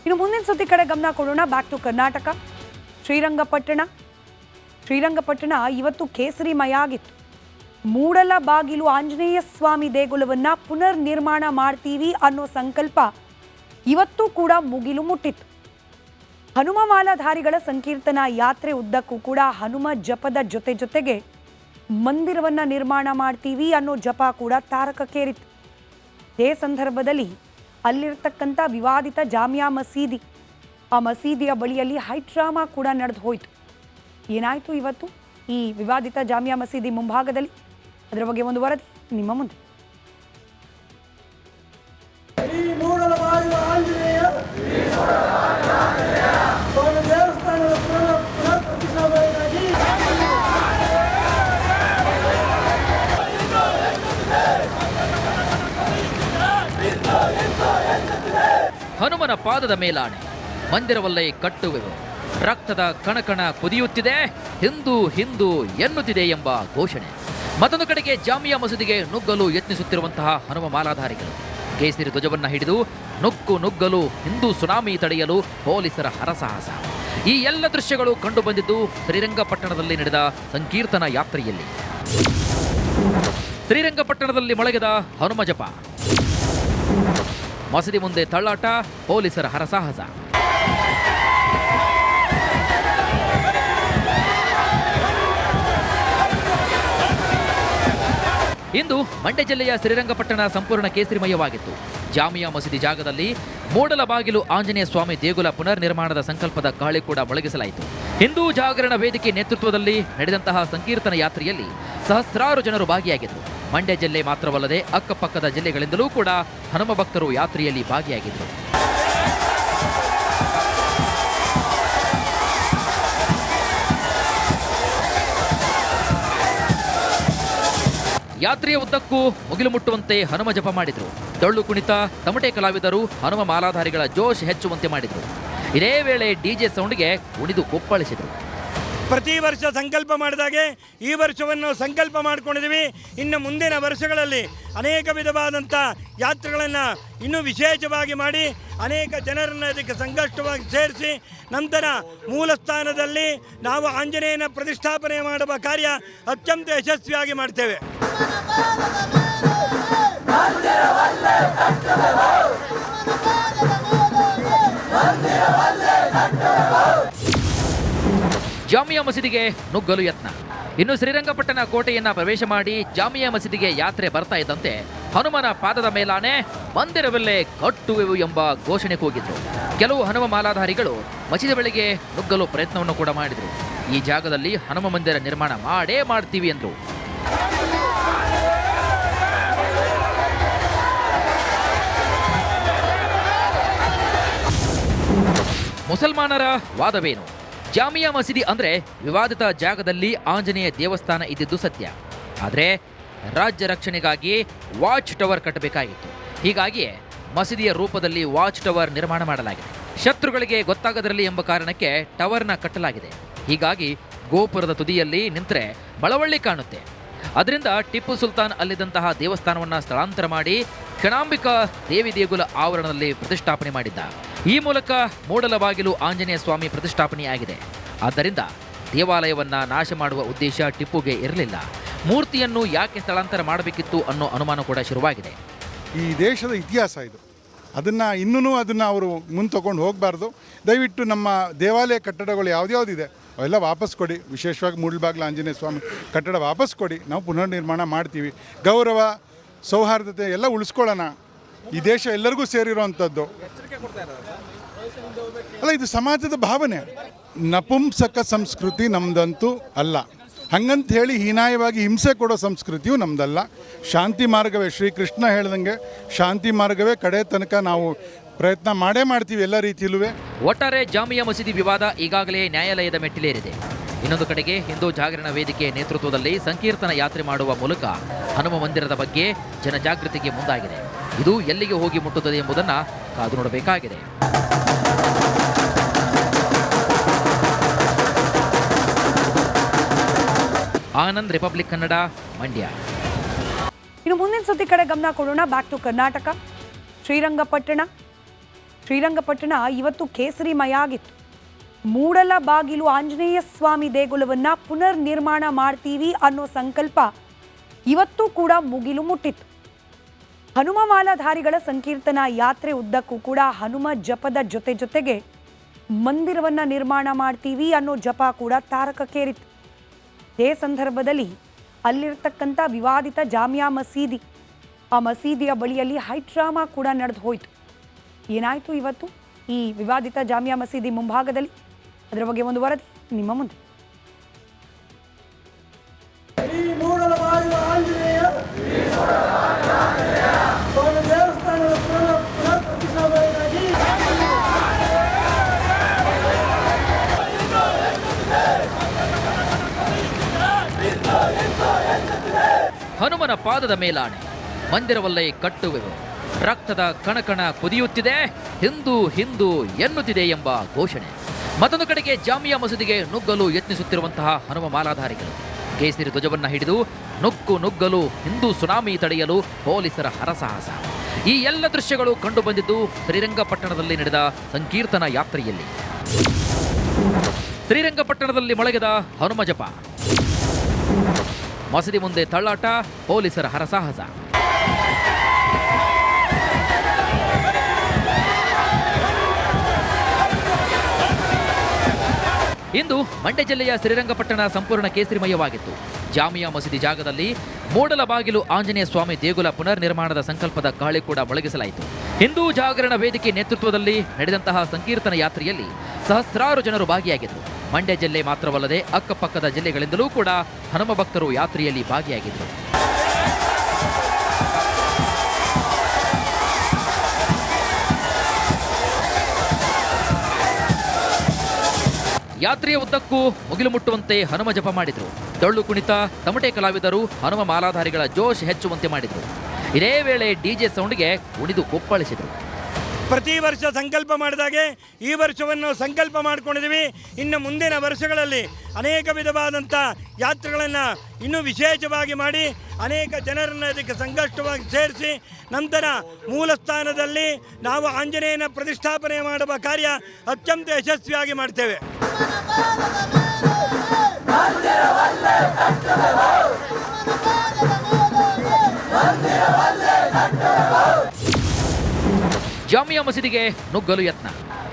ಇನ್ನು ಮುಂದಿನ ಸುದ್ದಿ ಕಡೆ ಗಮನ ಕೊಡೋಣ. Back to Karnataka. ಶ್ರೀರಂಗಪಟ್ಟಣ ಇವತ್ತು ಕೇಸರಿಮಯ ಆಗಿತ್ತು. ಮೂಡಲಬಾಗಿಲು ಆಂಜನೇಯ ಸ್ವಾಮಿ ದೇಗುಲವನ್ನ ಪುನರ್ ನಿರ್ಮಾಣ ಮಾಡ್ತೀವಿ ಅನ್ನೋ ಸಂಕಲ್ಪ ಇವತ್ತು ಕೂಡ ಮುಗಿಲು ಮುಟ್ಟಿತ್ತು. ಹನುಮ ಮಾಲಾಧಾರಿಗಳ ಸಂಕೀರ್ತನಾ ಯಾತ್ರೆ ಉದ್ದಕ್ಕೂ ಕೂಡ ಹನುಮ ಜಪದ ಜೊತೆಗೆ ಮಂದಿರವನ್ನ ನಿರ್ಮಾಣ ಮಾಡ್ತೀವಿ ಅನ್ನೋ ಜಪ ಕೂಡ ತಾರಕಕ್ಕೇರಿತ್ತು. ಇದೇ ಸಂದರ್ಭದಲ್ಲಿ ಅಲ್ಲಿರ್ತಕ್ಕಂಥ ವಿವಾದಿತ ಜಾಮಿಯಾ ಮಸೀದಿ, ಆ ಮಸೀದಿಯ ಬಳಿಯಲ್ಲಿ ಹೈಡ್ರಾಮಾ ಕೂಡ ನಡೆದು ಹೋಯಿತು. ಏನಾಯಿತು ಇವತ್ತು ಈ ವಿವಾದಿತ ಜಾಮಿಯಾ ಮಸೀದಿ ಮುಂಭಾಗದಲ್ಲಿ? ಅದರ ಬಗ್ಗೆ ಒಂದು ವರದಿ ನಿಮ್ಮ ಮುಂದೆ. ಹನುಮನ ಪಾದದ ಮೇಲಾಣೆ, ಮಂದಿರವಲ್ಲೇ ಕಟ್ಟುವೆವು, ರಕ್ತದ ಕಣಕಣ ಕುದಿಯುತ್ತಿದೆ, ಹಿಂದೂ ಹಿಂದೂ ಎನ್ನುತ್ತಿದೆ ಎಂಬ ಘೋಷಣೆ. ಮತ್ತೊಂದು ಕಡೆಗೆ ಜಾಮಿಯಾ ಮಸೀದಿಗೆ ನುಗ್ಗಲು ಯತ್ನಿಸುತ್ತಿರುವಂತಹ ಹನುಮ ಮಾಲಾಧಾರಿಗಳು ಕೇಸರಿ ಧ್ವಜವನ್ನ ಹಿಡಿದು ನುಗ್ಗಲು ಹಿಂದೂ ಸುನಾಮಿ ತಡೆಯಲು ಪೊಲೀಸರ ಹರಸಾಹಸ. ಈ ಎಲ್ಲ ದೃಶ್ಯಗಳು ಕಂಡುಬಂದಿದ್ದು ಶ್ರೀರಂಗಪಟ್ಟಣದಲ್ಲಿ ನಡೆದ ಸಂಕೀರ್ತನಾ ಯಾತ್ರೆಯಲ್ಲಿ. ಶ್ರೀರಂಗಪಟ್ಟಣದಲ್ಲಿ ಮೊಳಗಿದ ಹನುಮ ಜಪ, ಮಸೀದಿ ಮುಂದೆ ತಳ್ಳಾಟ, ಪೊಲೀಸರ ಹರಸಾಹಸ. ಇಂದು ಮಂಡ್ಯ ಜಿಲ್ಲೆಯ ಶ್ರೀರಂಗಪಟ್ಟಣ ಸಂಪೂರ್ಣ ಕೇಸರಿಮಯವಾಗಿತ್ತು. ಜಾಮಿಯಾ ಮಸೀದಿ ಜಾಗದಲ್ಲಿ ಮೂಡಲಬಾಗಿಲು ಆಂಜನೇಯ ಸ್ವಾಮಿ ದೇಗುಲ ಪುನರ್ ನಿರ್ಮಾಣದ ಸಂಕಲ್ಪದ ಗಾಳಿ ಕೂಡ ಮೊಳಗಿಸಲಾಯಿತು. ಹಿಂದೂ ಜಾಗರಣ ವೇದಿಕೆ ನೇತೃತ್ವದಲ್ಲಿ ನಡೆದಂತಹ ಸಂಕೀರ್ತನ ಯಾತ್ರೆಯಲ್ಲಿ ಸಹಸ್ರಾರು ಜನರು ಭಾಗಿಯಾಗಿದ್ದರು. ಮಂಡ್ಯ ಜಿಲ್ಲೆ ಮಾತ್ರವಲ್ಲದೆ ಅಕ್ಕಪಕ್ಕದ ಜಿಲ್ಲೆಗಳಿಂದಲೂ ಕೂಡ ಹನುಮ ಭಕ್ತರು ಯಾತ್ರೆಯಲ್ಲಿ ಭಾಗಿಯಾಗಿದ್ದರು. ಯಾತ್ರೆಯ ಉದ್ದಕ್ಕೂ ಮುಗಿಲು ಮುಟ್ಟುವಂತೆ ಹನುಮ ಜಪ ಮಾಡಿದ್ರು. ಡೊಳ್ಳು ಕುಣಿತ, ತಮಟೆ ಕಲಾವಿದರು ಹನುಮ ಮಾಲಾಧಾರಿಗಳ ಜೋಶ್ ಹೆಚ್ಚುವಂತೆ ಮಾಡಿದ್ರು. ಇದೇ ವೇಳೆ ಡಿಜೆ ಸೌಂಡ್ಗೆ ಕುಣಿದು ಕುಪ್ಪಳಿಸಿದ್ರು. ಪ್ರತಿ ವರ್ಷ ಸಂಕಲ್ಪ ಮಾಡಿದಾಗೆ ಈ ವರ್ಷವನ್ನು ಸಂಕಲ್ಪ ಮಾಡಿಕೊಂಡಿದ್ದೀವಿ. ಇನ್ನು ಮುಂದಿನ ವರ್ಷಗಳಲ್ಲಿ ಅನೇಕ ವಿಧವಾದಂಥ ಯಾತ್ರೆಗಳನ್ನು ಇನ್ನೂ ವಿಶೇಷವಾಗಿ ಮಾಡಿ ಅನೇಕ ಜನರನ್ನು ಇದಕ್ಕೆ ಸಂಕಷ್ಟವಾಗಿ ಸೇರಿಸಿ ನಂತರ ಮೂಲ ಸ್ಥಾನದಲ್ಲಿ ನಾವು ಆಂಜನೇಯನ ಪ್ರತಿಷ್ಠಾಪನೆ ಮಾಡುವ ಕಾರ್ಯ ಅತ್ಯಂತ ಯಶಸ್ವಿಯಾಗಿ ಮಾಡ್ತೇವೆ. ಜಾಮಿಯಾ ಮಸೀದಿಗೆ ನುಗ್ಗಲು ಯತ್ನ. ಇನ್ನು ಶ್ರೀರಂಗಪಟ್ಟಣ ಕೋಟೆಯನ್ನ ಪ್ರವೇಶ ಮಾಡಿ ಜಾಮಿಯಾ ಮಸೀದಿಗೆ ಯಾತ್ರೆ ಬರ್ತಾ ಇದ್ದಂತೆ ಹನುಮನ ಪಾದದ ಮೇಲಾನೆ, ಮಂದಿರವಲ್ಲೇ ಕಟ್ಟುವೆವು ಎಂಬ ಘೋಷಣೆ ಕೂಗಿದ್ರು. ಕೆಲವು ಹನುಮ ಮಾಲಾಧಾರಿಗಳು ಮಸೀದಿ ಬಳಿಗೆ ನುಗ್ಗಲು ಪ್ರಯತ್ನವನ್ನು ಕೂಡ ಮಾಡಿದ್ರು. ಈ ಜಾಗದಲ್ಲಿ ಹನುಮ ಮಂದಿರ ನಿರ್ಮಾಣ ಮಾಡೇ ಮಾಡ್ತೀವಿ ಎಂದ್ರು. ಮುಸಲ್ಮಾನರ ವಾದವೇನು? ಜಾಮಿಯಾ ಮಸೀದಿ ಅಂದ್ರೆ ವಿವಾದಿತ ಜಾಗದಲ್ಲಿ ಆಂಜನೇಯ ದೇವಸ್ಥಾನ ಇದ್ದಿದ್ದು ಸತ್ಯ. ಆದರೆ ರಾಜ್ಯ ರಕ್ಷಣೆಗಾಗಿ ವಾಚ್ ಟವರ್ ಕಟ್ಟಬೇಕಾಗಿತ್ತು. ಹೀಗಾಗಿಯೇ ಮಸೀದಿಯ ರೂಪದಲ್ಲಿ ವಾಚ್ ಟವರ್ ನಿರ್ಮಾಣ ಮಾಡಲಾಗಿದೆ. ಶತ್ರುಗಳಿಗೆ ಗೊತ್ತಾಗದಿರಲಿ ಎಂಬ ಕಾರಣಕ್ಕೆ ಟವರ್ನ ಕಟ್ಟಲಾಗಿದೆ. ಹೀಗಾಗಿ ಗೋಪುರದ ತುದಿಯಲ್ಲಿ ನಿಂತರೆ ಬಳವಳ್ಳಿ ಕಾಣುತ್ತೆ. ಅದರಿಂದ ಟಿಪ್ಪು ಸುಲ್ತಾನ್ ಅಲ್ಲಿದ್ದಂತಹ ದೇವಸ್ಥಾನವನ್ನು ಸ್ಥಳಾಂತರ ಮಾಡಿ ಕ್ಷಣಾಂಬಿಕಾ ದೇವಿ ದೇಗುಲ ಆವರಣದಲ್ಲಿ ಪ್ರತಿಷ್ಠಾಪನೆ ಮಾಡಿದ್ದ. ಈ ಮೂಲಕ ಮೂಡಲಬಾಗಿಲು ಆಂಜನೇಯ ಸ್ವಾಮಿ ಪ್ರತಿಷ್ಠಾಪನೆಯಾಗಿದೆ. ಆದ್ದರಿಂದ ದೇವಾಲಯವನ್ನ ನಾಶ ಮಾಡುವ ಉದ್ದೇಶ ಟಿಪ್ಪುಗೆ ಇರಲಿಲ್ಲ. ಮೂರ್ತಿಯನ್ನು ಯಾಕೆ ಸ್ಥಳಾಂತರ ಮಾಡಬೇಕಿತ್ತು ಅನ್ನೋ ಅನುಮಾನ ಕೂಡ ಶುರುವಾಗಿದೆ. ಈ ದೇಶದ ಇತಿಹಾಸ ಇದು. ಅದನ್ನು ಅವರು ಮುಂದೆ ತಗೊಂಡು ಹೋಗಬಾರ್ದು. ದಯವಿಟ್ಟು ನಮ್ಮ ದೇವಾಲಯ ಕಟ್ಟಡಗಳು ಯಾವುದ್ಯಾವುದಿದೆ ಅವೆಲ್ಲ ವಾಪಸ್ ಕೊಡಿ. ವಿಶೇಷವಾಗಿ ಮೂಡಲಬಾಗಿಲು ಆಂಜನೇಯ ಸ್ವಾಮಿ ಕಟ್ಟಡ ವಾಪಸ್ ಕೊಡಿ. ನಾವು ಪುನರ್ ನಿರ್ಮಾಣ ಮಾಡ್ತೀವಿ. ಗೌರವ, ಸೌಹಾರ್ದತೆ ಎಲ್ಲ ಉಳಿಸ್ಕೊಳ್ಳೋಣ. ಈ ದೇಶ ಎಲ್ಲರಿಗೂ ಸೇರಿರುವಂಥದ್ದು ಅಲ್ಲ, ಇದು ಸಮಾಜದ ಭಾವನೆ. ನಪುಂಸಕ ಸಂಸ್ಕೃತಿ ನಮ್ದಂತೂ ಅಲ್ಲ. ಹಂಗಂತ ಹೇಳಿ ಹೀನಾಯವಾಗಿ ಹಿಂಸೆ ಕೊಡೋ ಸಂಸ್ಕೃತಿಯೂ ನಮ್ದಲ್ಲ. ಶಾಂತಿ ಮಾರ್ಗವೇ, ಶ್ರೀಕೃಷ್ಣ ಹೇಳ್ದಂಗೆ ಶಾಂತಿ ಮಾರ್ಗವೇ ಕಡೆ ತನಕ ನಾವು ಪ್ರಯತ್ನ ಮಾಡೇ ಮಾಡ್ತೀವಿ ಎಲ್ಲ ರೀತಿಯಲ್ಲೂ. ಒಟ್ಟಾರೆ ಜಾಮಿಯಾ ಮಸೀದಿ ವಿವಾದ ಈಗಾಗಲೇ ನ್ಯಾಯಾಲಯದ ಮೆಟ್ಟಿಲೇರಿದೆ. ಇನ್ನೊಂದು ಕಡೆಗೆ ಹಿಂದೂ ಜಾಗರಣ ವೇದಿಕೆ ನೇತೃತ್ವದಲ್ಲಿ ಸಂಕೀರ್ತನ ಯಾತ್ರೆ ಮಾಡುವ ಮೂಲಕ ಹನುಮ ಮಂದಿರದ ಬಗ್ಗೆ ಜನಜಾಗೃತಿಗೆ ಮುಂದಾಗಿದೆ. ಇದು ಎಲ್ಲಿಗೆ ಹೋಗಿ ಮುಟ್ಟುತ್ತದೆ ಎಂಬುದನ್ನು ಕಾದು ನೋಡಬೇಕಾಗಿದೆ. ಆನಂದ್, ರಿಪಬ್ಲಿಕ್ ಕನ್ನಡ, ಮಂಡ್ಯ. ಇನ್ನು ಮುಂದಿನ ಸುದ್ದಿ ಕಡೆ ಗಮನ ಕೊಡೋಣ. Back to Karnataka. ಶ್ರೀರಂಗಪಟ್ಟಣ ಇವತ್ತು ಕೇಸರಿಮಯ ಆಗಿತ್ತು. ಮೂಡಲ ಬಾಗಿಲು ಆಂಜನೇಯ ಸ್ವಾಮಿ ದೇಗುಲವನ್ನ ಪುನರ್ ನಿರ್ಮಾಣ ಮಾಡ್ತೀವಿ ಅನ್ನೋ ಸಂಕಲ್ಪ ಇವತ್ತು ಕೂಡ ಮುಗಿಲು ಮುಟ್ಟಿತ್ತು. ಹನುಮ ಮಾಲಾಧಾರಿಗಳ ಸಂಕೀರ್ತನಾ ಯಾತ್ರೆ ಉದ್ದಕ್ಕೂ ಕೂಡ ಹನುಮ ಜಪದ ಜೊತೆಗೆ ಮಂದಿರವನ್ನ ನಿರ್ಮಾಣ ಮಾಡ್ತೀವಿ ಅನ್ನೋ ಜಪ ಕೂಡ ತಾರಕಕ್ಕೇರಿತ್ತು. ಇದೇ ಸಂದರ್ಭದಲ್ಲಿ ಅಲ್ಲಿರ್ತಕ್ಕಂಥ ವಿವಾದಿತ ಜಾಮಿಯಾ ಮಸೀದಿ, ಆ ಮಸೀದಿಯ ಬಳಿಯಲ್ಲಿ ಹೈಡ್ರಾಮಾ ಕೂಡ ನಡೆದು ಹೋಯಿತು. ಏನಾಯಿತು ಇವತ್ತು ಈ ವಿವಾದಿತ ಜಾಮಿಯಾ ಮಸೀದಿ ಮುಂಭಾಗದಲ್ಲಿ? ಅದರ ಬಗ್ಗೆ ಒಂದು ವರದಿ ನಿಮ್ಮ ಮುಂದೆ. ಹನುಮನ ಪಾದದ ಮೇಲಾಣೆ, ಮಂದಿರವಲ್ಲೇ ಕಟ್ಟುವೆವು, ರಕ್ತದ ಕಣಕಣ ಕುದಿಯುತ್ತಿದೆ, ಹಿಂದೂ ಹಿಂದೂ ಎನ್ನುತ್ತಿದೆ ಎಂಬ ಘೋಷಣೆ. ಮತ್ತೊಂದು ಕಡೆಗೆ ಜಾಮಿಯಾ ಮಸೀದಿಗೆ ನುಗ್ಗಲು ಯತ್ನಿಸುತ್ತಿರುವಂತಹ ಹನುಮ ಮಾಲಾಧಾರಿಗಳು ಕೇಸರಿ ಧ್ವಜವನ್ನ ಹಿಡಿದು ನುಗ್ಗಲು ಹಿಂದೂ ಸುನಾಮಿ ತಡೆಯಲು ಪೊಲೀಸರ ಹರಸಾಹಸ. ಈ ಎಲ್ಲ ದೃಶ್ಯಗಳು ಕಂಡುಬಂದಿದ್ದು ಶ್ರೀರಂಗಪಟ್ಟಣದಲ್ಲಿ ನಡೆದ ಸಂಕೀರ್ತನಾ ಯಾತ್ರೆಯಲ್ಲಿ. ಶ್ರೀರಂಗಪಟ್ಟಣದಲ್ಲಿ ಮೊಳಗಿದ ಹನುಮ ಜಪ, ಮಸೀದಿ ಮುಂದೆ ತಳ್ಳಾಟ, ಪೊಲೀಸರ ಹರಸಾಹಸ. ಇಂದು ಮಂಡ್ಯ ಜಿಲ್ಲೆಯ ಶ್ರೀರಂಗಪಟ್ಟಣ ಸಂಪೂರ್ಣ ಕೇಸರಿಮಯವಾಗಿತ್ತು. ಜಾಮಿಯಾ ಮಸೀದಿ ಜಾಗದಲ್ಲಿ ಮೂಡಲ ಬಾಗಿಲು ಆಂಜನೇಯ ಸ್ವಾಮಿ ದೇಗುಲ ಪುನರ್ ನಿರ್ಮಾಣದ ಸಂಕಲ್ಪದ ಗಾಳಿ ಕೂಡ ಮೊಳಗಿಸಲಾಯಿತು. ಹಿಂದೂ ಜಾಗರಣ ವೇದಿಕೆ ನೇತೃತ್ವದಲ್ಲಿ ನಡೆದಂತಹ ಸಂಕೀರ್ತನ ಯಾತ್ರೆಯಲ್ಲಿ ಸಹಸ್ರಾರು ಜನರು ಭಾಗಿಯಾಗಿದ್ದರು. ಮಂಡ್ಯ ಜಿಲ್ಲೆ ಮಾತ್ರವಲ್ಲದೆ ಅಕ್ಕಪಕ್ಕದ ಜಿಲ್ಲೆಗಳಿಂದಲೂ ಕೂಡ ಹನುಮ ಭಕ್ತರು ಯಾತ್ರೆಯಲ್ಲಿ ಭಾಗಿಯಾಗಿದ್ದರು. ಯಾತ್ರೆಯ ಉದ್ದಕ್ಕೂ ಮುಗಿಲು ಮುಟ್ಟುವಂತೆ ಹನುಮ ಜಪ ಮಾಡಿದ್ರು. ಡೊಳ್ಳು ಕುಣಿತ, ತಮಟೆ ಕಲಾವಿದರು ಹನುಮ ಮಾಲಾಧಾರಿಗಳ ಜೋಶ್ ಹೆಚ್ಚುವಂತೆ ಮಾಡಿದ್ರು. ಇದೇ ವೇಳೆ ಡಿಜೆ ಸೌಂಡ್ಗೆ ಕುಣಿದು ಕುಪ್ಪಳಿಸಿದ್ರು. ಪ್ರತಿ ವರ್ಷ ಸಂಕಲ್ಪ ಮಾಡಿದಾಗೆ ಈ ವರ್ಷವನ್ನು ಸಂಕಲ್ಪ ಮಾಡಿಕೊಂಡಿದ್ದೀವಿ. ಇನ್ನು ಮುಂದಿನ ವರ್ಷಗಳಲ್ಲಿ ಅನೇಕ ವಿಧವಾದಂಥ ಯಾತ್ರೆಗಳನ್ನು ಇನ್ನೂ ವಿಶೇಷವಾಗಿ ಮಾಡಿ ಅನೇಕ ಜನರನ್ನು ಇದಕ್ಕೆ ಸಂಕಷ್ಟವಾಗಿ ಸೇರಿಸಿ ನಂತರ ಮೂಲ ಸ್ಥಾನದಲ್ಲಿ ನಾವು ಆಂಜನೇಯನ ಪ್ರತಿಷ್ಠಾಪನೆ ಮಾಡುವ ಕಾರ್ಯ ಅತ್ಯಂತ ಯಶಸ್ವಿಯಾಗಿ ಮಾಡ್ತೇವೆ. ಜಾಮಿಯಾ ಮಸೀದಿಗೆ ನುಗ್ಗಲು ಯತ್ನ.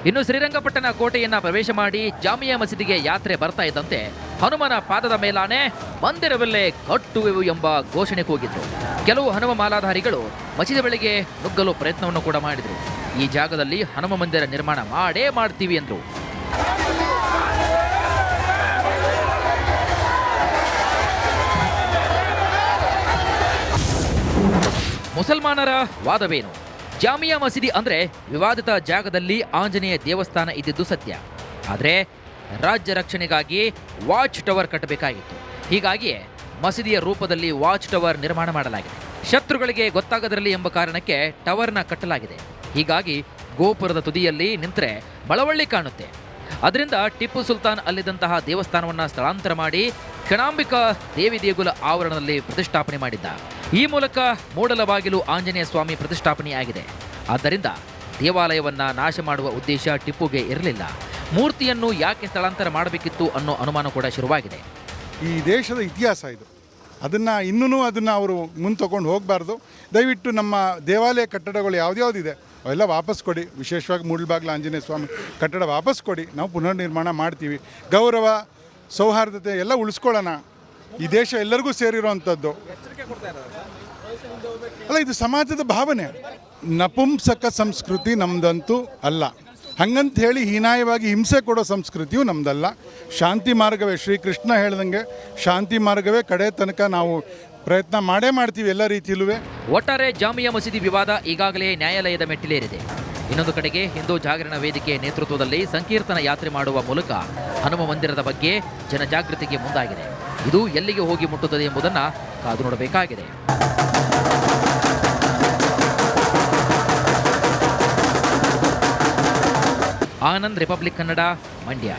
ಇನ್ನು ಶ್ರೀರಂಗಪಟ್ಟಣ ಕೋಟೆಯನ್ನ ಪ್ರವೇಶ ಮಾಡಿ ಜಾಮಿಯಾ ಮಸೀದಿಗೆ ಯಾತ್ರೆ ಬರ್ತಾ ಇದ್ದಂತೆ ಹನುಮನ ಪಾದದ ಮೇಲಾನೆ, ಮಂದಿರವಲ್ಲೇ ಕಟ್ಟುವೆವು ಎಂಬ ಘೋಷಣೆ ಕೂಗಿದ್ರು. ಕೆಲವು ಹನುಮ ಮಾಲಾಧಾರಿಗಳು ಮಸೀದಿ ಬಳಿಗೆ ನುಗ್ಗಲು ಪ್ರಯತ್ನವನ್ನು ಕೂಡ ಮಾಡಿದ್ರು. ಈ ಜಾಗದಲ್ಲಿ ಹನುಮ ಮಂದಿರ ನಿರ್ಮಾಣ ಮಾಡೇ ಮಾಡ್ತೀವಿ ಎಂದ್ರು. ಮುಸಲ್ಮಾನರ ವಾದವೇನು? ಜಾಮಿಯಾ ಮಸೀದಿ ಅಂದ್ರೆ ವಿವಾದಿತ ಜಾಗದಲ್ಲಿ ಆಂಜನೇಯ ದೇವಸ್ಥಾನ ಇದ್ದಿದ್ದು ಸತ್ಯ. ಆದರೆ ರಾಜ್ಯ ರಕ್ಷಣೆಗಾಗಿ ವಾಚ್ ಟವರ್ ಕಟ್ಟಬೇಕಾಗಿತ್ತು. ಹೀಗಾಗಿಯೇ ಮಸೀದಿಯ ರೂಪದಲ್ಲಿ ವಾಚ್ ಟವರ್ ನಿರ್ಮಾಣ ಮಾಡಲಾಗಿದೆ. ಶತ್ರುಗಳಿಗೆ ಗೊತ್ತಾಗದಿರಲಿ ಎಂಬ ಕಾರಣಕ್ಕೆ ಟವರ್ನ ಕಟ್ಟಲಾಗಿದೆ. ಹೀಗಾಗಿ ಗೋಪುರದ ತುದಿಯಲ್ಲಿ ನಿಂತರೆ ಬಳವಳ್ಳಿ ಕಾಣುತ್ತೆ. ಅದರಿಂದ ಟಿಪ್ಪು ಸುಲ್ತಾನ್ ಅಲ್ಲಿದ್ದಂತಹ ದೇವಸ್ಥಾನವನ್ನು ಸ್ಥಳಾಂತರ ಮಾಡಿ ಕ್ಷಣಾಂಬಿಕಾ ದೇವಿ ದೇಗುಲ ಆವರಣದಲ್ಲಿ ಪ್ರತಿಷ್ಠಾಪನೆ ಮಾಡಿದ್ದ. ಈ ಮೂಲಕ ಮೂಡಲ ಬಾಗಿಲು ಆಂಜನೇಯ ಸ್ವಾಮಿ ಪ್ರತಿಷ್ಠಾಪನೆಯಾಗಿದೆ. ಆದ್ದರಿಂದ ದೇವಾಲಯವನ್ನ ನಾಶ ಮಾಡುವ ಉದ್ದೇಶ ಟಿಪ್ಪುಗೆ ಇರಲಿಲ್ಲ. ಮೂರ್ತಿಯನ್ನು ಯಾಕೆ ಸ್ಥಳಾಂತರ ಮಾಡಬೇಕಿತ್ತು ಅನ್ನೋ ಅನುಮಾನ ಕೂಡ ಶುರುವಾಗಿದೆ. ಈ ದೇಶದ ಇತಿಹಾಸ ಇದು. ಅದನ್ನು ಅವರು ಮುಂದೆ ತೊಗೊಂಡು ಹೋಗಬಾರ್ದು. ದಯವಿಟ್ಟು ನಮ್ಮ ದೇವಾಲಯ ಕಟ್ಟಡಗಳು ಯಾವುದ್ಯಾವುದಿದೆ ಅವೆಲ್ಲ ವಾಪಸ್ ಕೊಡಿ. ವಿಶೇಷವಾಗಿ ಮೂಡಲಬಾಗಿಲು ಆಂಜನೇಯ ಸ್ವಾಮಿ ಕಟ್ಟಡ ವಾಪಸ್ ಕೊಡಿ. ನಾವು ಪುನರ್ ನಿರ್ಮಾಣ ಮಾಡ್ತೀವಿ. ಗೌರವ, ಸೌಹಾರ್ದತೆ ಎಲ್ಲ ಉಳಿಸ್ಕೊಳ್ಳೋಣ. ಈ ದೇಶ ಎಲ್ಲರಿಗೂ ಸೇರಿರುವಂಥದ್ದು ಅಲ್ಲ, ಇದು ಸಮಾಜದ ಭಾವನೆ. ನಪುಂಸಕ ಸಂಸ್ಕೃತಿ ನಮ್ದಂತೂ ಅಲ್ಲ. ಹಂಗಂತ ಹೇಳಿ ಹೀನಾಯವಾಗಿ ಹಿಂಸೆ ಕೊಡೋ ಸಂಸ್ಕೃತಿಯೂ ನಮ್ದಲ್ಲ. ಶಾಂತಿ ಮಾರ್ಗವೇ, ಶ್ರೀಕೃಷ್ಣ ಹೇಳ್ದಂಗೆ ಶಾಂತಿ ಮಾರ್ಗವೇ ಕಡೆ ತನಕ ನಾವು ಪ್ರಯತ್ನ ಮಾಡೇ ಮಾಡ್ತೀವಿ ಎಲ್ಲ ರೀತಿಯಲ್ಲೂ. ಒಟ್ಟಾರೆ ಜಾಮಿಯಾ ಮಸೀದಿ ವಿವಾದ ಈಗಾಗಲೇ ನ್ಯಾಯಾಲಯದ ಮೆಟ್ಟಿಲೇರಿದೆ. ಇನ್ನೊಂದು ಕಡೆಗೆ ಹಿಂದೂ ಜಾಗರಣ ವೇದಿಕೆ ನೇತೃತ್ವದಲ್ಲಿ ಸಂಕೀರ್ತನ ಯಾತ್ರೆ ಮಾಡುವ ಮೂಲಕ ಹನುಮ ಮಂದಿರದ ಬಗ್ಗೆ ಜನಜಾಗೃತಿಗೆ ಮುಂದಾಗಿದೆ. ಇದು ಎಲ್ಲಿಗೆ ಹೋಗಿ ಮುಟ್ಟುತ್ತದೆ ಎಂಬುದನ್ನು ಕಾದು ನೋಡಬೇಕಾಗಿದೆ. ಆನಂದ್, ರಿಪಬ್ಲಿಕ್ ಕನ್ನಡ, ಮಂಡ್ಯ.